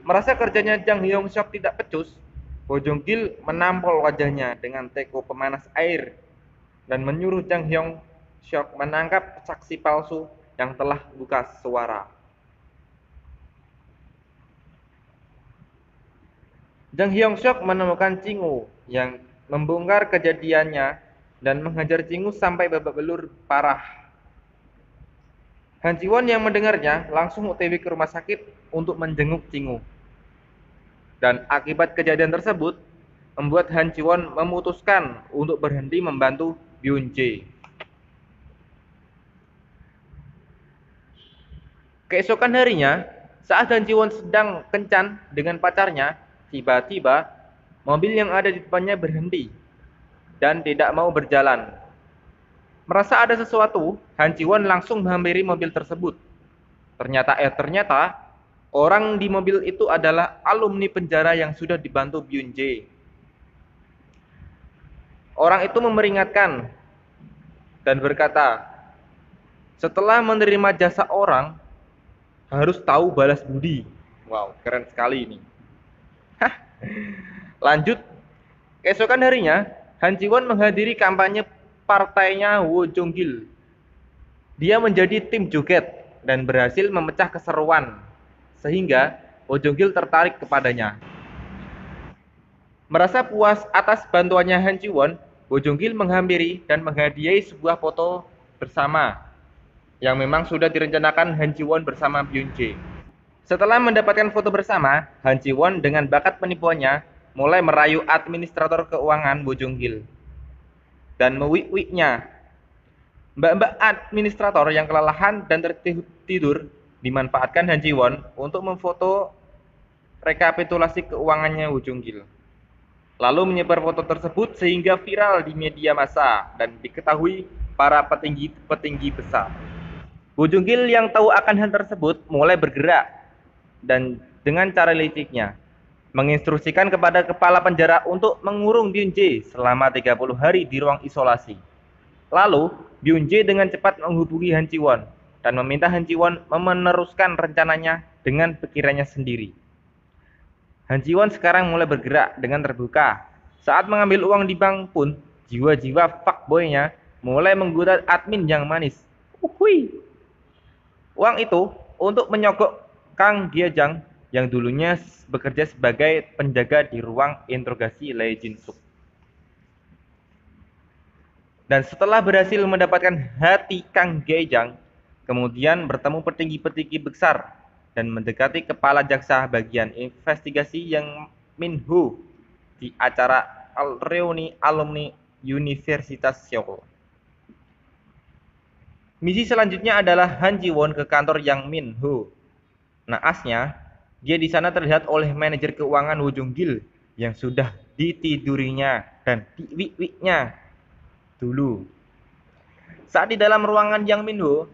Merasa kerjanya Jang Hyong Seok tidak becus, Go Jong Gil menampol wajahnya dengan teko pemanas air dan menyuruh Jang Hyong Seok menangkap saksi palsu yang telah buka suara. Jang Hyong Seok menemukan Chingu yang membongkar kejadiannya dan menghajar Chingu sampai babak belur parah. Han Ji-won yang mendengarnya langsung OTW ke rumah sakit untuk menjenguk Chingu. Dan akibat kejadian tersebut, membuat Han Ji-won memutuskan untuk berhenti membantu Byun Jae. Keesokan harinya, saat Han Ji-won sedang kencan dengan pacarnya, tiba-tiba mobil yang ada di depannya berhenti dan tidak mau berjalan. Merasa ada sesuatu, Han Ji-won langsung menghampiri mobil tersebut. Ternyata orang di mobil itu adalah alumni penjara yang sudah dibantu Byun Jae. Orang itu memperingatkan dan berkata, setelah menerima jasa orang, harus tahu balas budi. Wow, keren sekali ini. Hah? Lanjut, keesokan harinya, Han Ji-won menghadiri kampanye partainya Wo Jong-gil. Dia menjadi tim joget dan berhasil memecah keseruan, sehingga Wo Jong-gil tertarik kepadanya. Merasa puas atas bantuannya Han Ji-won, Wo Jong-gil menghampiri dan menghadiahi sebuah foto bersama yang memang sudah direncanakan Han Ji-won bersama Byun Jae. Setelah mendapatkan foto bersama, Han Ji-won dengan bakat penipuannya mulai merayu administrator keuangan Wo Jong-gil dan mewik-wiknya. Mbak-mbak administrator yang kelelahan dan tertidur dimanfaatkan Han Ji-won untuk memfoto rekapitulasi keuangannya Wo Jong-gil. Lalu menyebar foto tersebut sehingga viral di media massa dan diketahui para petinggi-petinggi besar. Wo Jong-gil yang tahu akan hal tersebut mulai bergerak dan dengan cara liciknya menginstruksikan kepada kepala penjara untuk mengurung Byun Jae selama 30 hari di ruang isolasi. Lalu, Byun Jae dengan cepat menghubungi Han Ji-won dan meminta Han Ji-won meneruskan rencananya dengan pikirannya sendiri. Han Ji-won sekarang mulai bergerak dengan terbuka. Saat mengambil uang di bank pun, jiwa-jiwa fuckboy-nya mulai menggoda admin yang manis. Uhui. Uang itu untuk menyogok Kang Giajang yang dulunya bekerja sebagai penjaga di ruang interogasi Lee Jin-suk. Dan setelah berhasil mendapatkan hati Kang Giajang, kemudian bertemu petinggi-petinggi besar dan mendekati kepala jaksa bagian investigasi yang Min Ho di acara reuni alumni Universitas Seoul. Misi selanjutnya adalah Han Ji-won ke kantor Yang Min Ho. Naasnya, dia di sana terlihat oleh manajer keuangan Wo Jong-gil yang sudah ditidurinya dan diwik-wiknya dulu. Saat di dalam ruangan Yang Min Ho,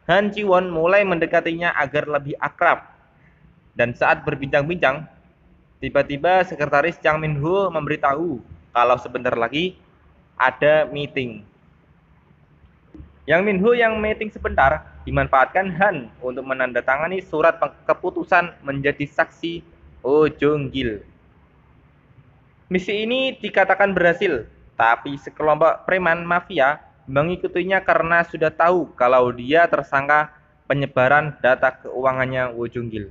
Han Ji-won mulai mendekatinya agar lebih akrab. Dan saat berbincang-bincang, tiba-tiba sekretaris Yang Min Ho memberitahu kalau sebentar lagi ada meeting. Yang Min Ho yang meeting sebentar dimanfaatkan Han untuk menandatangani surat keputusan menjadi saksi Oh Jong-gil. Misi ini dikatakan berhasil, tapi sekelompok preman mafia mengikutinya karena sudah tahu kalau dia tersangka penyebaran data keuangannya Wo Jong-gil.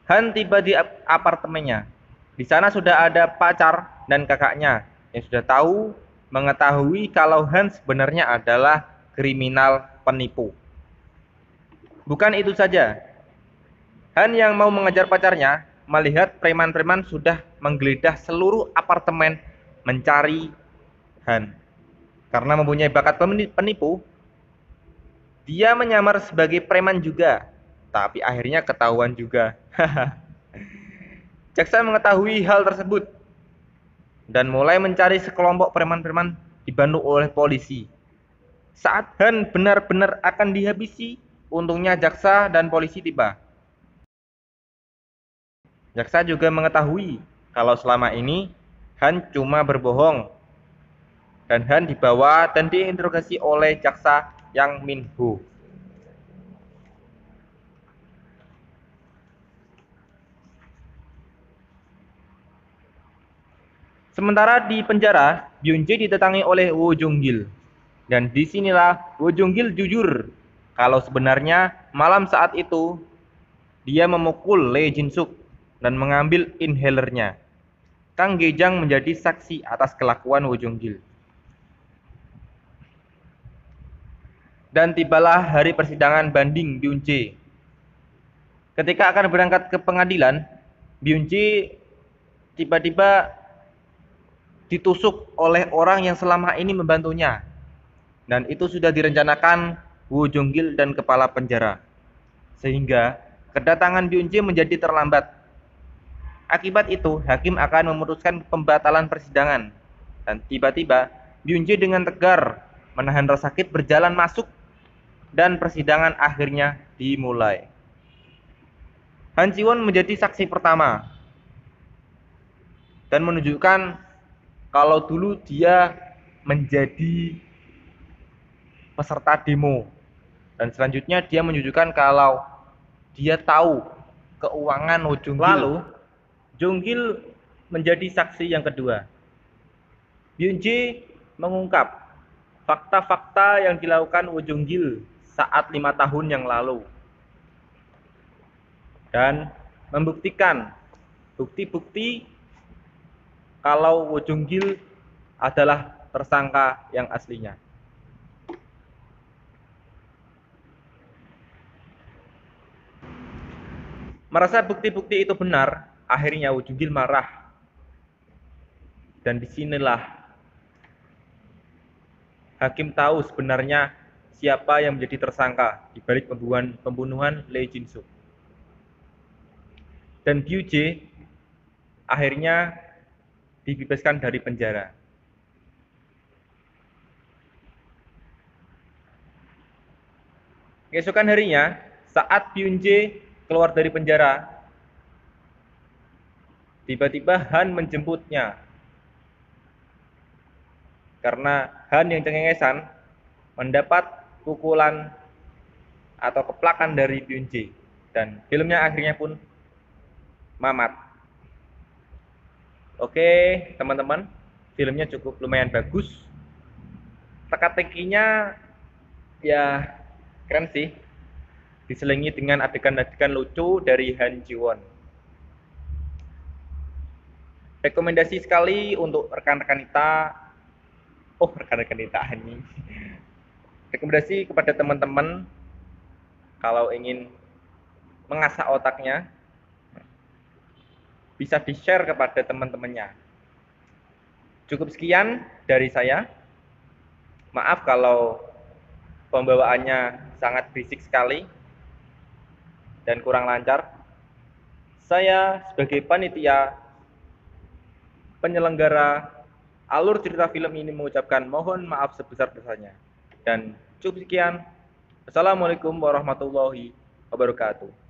Han tiba di apartemennya. Di sana sudah ada pacar dan kakaknya yang sudah mengetahui kalau Han sebenarnya adalah kriminal penipu. Bukan itu saja, Han yang mau mengejar pacarnya melihat preman-preman sudah menggeledah seluruh apartemen mencari Han. Karena mempunyai bakat penipu, dia menyamar sebagai preman juga, tapi akhirnya ketahuan juga. Jaksa mengetahui hal tersebut dan mulai mencari sekelompok preman-preman dibantu oleh polisi. Saat Han benar-benar akan dihabisi, untungnya jaksa dan polisi tiba. Jaksa juga mengetahui kalau selama ini Han cuma berbohong. Dan Han dibawa dan diinterogasi oleh jaksa Yang Min Ho. Sementara di penjara, Byung-jae ditetangi oleh Woo Jung-gil. Dan disinilah Woo Jung-gil jujur kalau sebenarnya malam saat itu dia memukul Lee Jin-suk dan mengambil inhalernya. Kang Ge-jang menjadi saksi atas kelakuan Woo Jung-gil. Dan tibalah hari persidangan banding Byung-jae. Ketika akan berangkat ke pengadilan, Byung-jae tiba-tiba ditusuk oleh orang yang selama ini membantunya. Dan itu sudah direncanakan Woo Jung-gil dan kepala penjara. Sehingga kedatangan Byung-jae menjadi terlambat. Akibat itu, hakim akan memutuskan pembatalan persidangan. Dan tiba-tiba, Byung-jae dengan tegar menahan rasa sakit berjalan masuk dan persidangan akhirnya dimulai. Han Ji-won menjadi saksi pertama dan menunjukkan kalau dulu dia menjadi peserta demo, dan selanjutnya dia menunjukkan kalau dia tahu keuangan Woo Jung-gil. Lalu Jung-gil menjadi saksi yang kedua. Byung-jae mengungkap fakta-fakta yang dilakukan Woo Jung-gil saat 5 tahun yang lalu dan membuktikan bukti-bukti kalau Woo Jung-gil adalah tersangka yang aslinya. Merasa bukti-bukti itu benar, akhirnya Woo Jung-gil marah. Dan disinilah hakim tahu sebenarnya siapa yang menjadi tersangka di balik pembunuhan Lee Jin-suk. Dan Byung-jae akhirnya dibebaskan dari penjara. Keesokan harinya, saat Byung-jae keluar dari penjara, tiba-tiba Han menjemputnya. Karena Han yang cengengesan mendapat pukulan atau keplakan dari Byung-jae. Dan filmnya akhirnya pun mamat. Oke, teman-teman, filmnya cukup lumayan bagus. Teka-tekinya ya keren sih. Diselingi dengan adegan-adegan lucu dari Han Ji-won. Rekomendasi sekali untuk rekan-rekan kita. Rekan-rekan kita ini. Rekomendasi kepada teman-teman kalau ingin mengasah otaknya, bisa di-share kepada teman-temannya. Cukup sekian dari saya. Maaf kalau pembawaannya sangat berisik sekali dan kurang lancar. Saya sebagai panitia penyelenggara alur cerita film ini mengucapkan mohon maaf sebesar-besarnya. Dan cukup sekian. Assalamualaikum warahmatullahi wabarakatuh.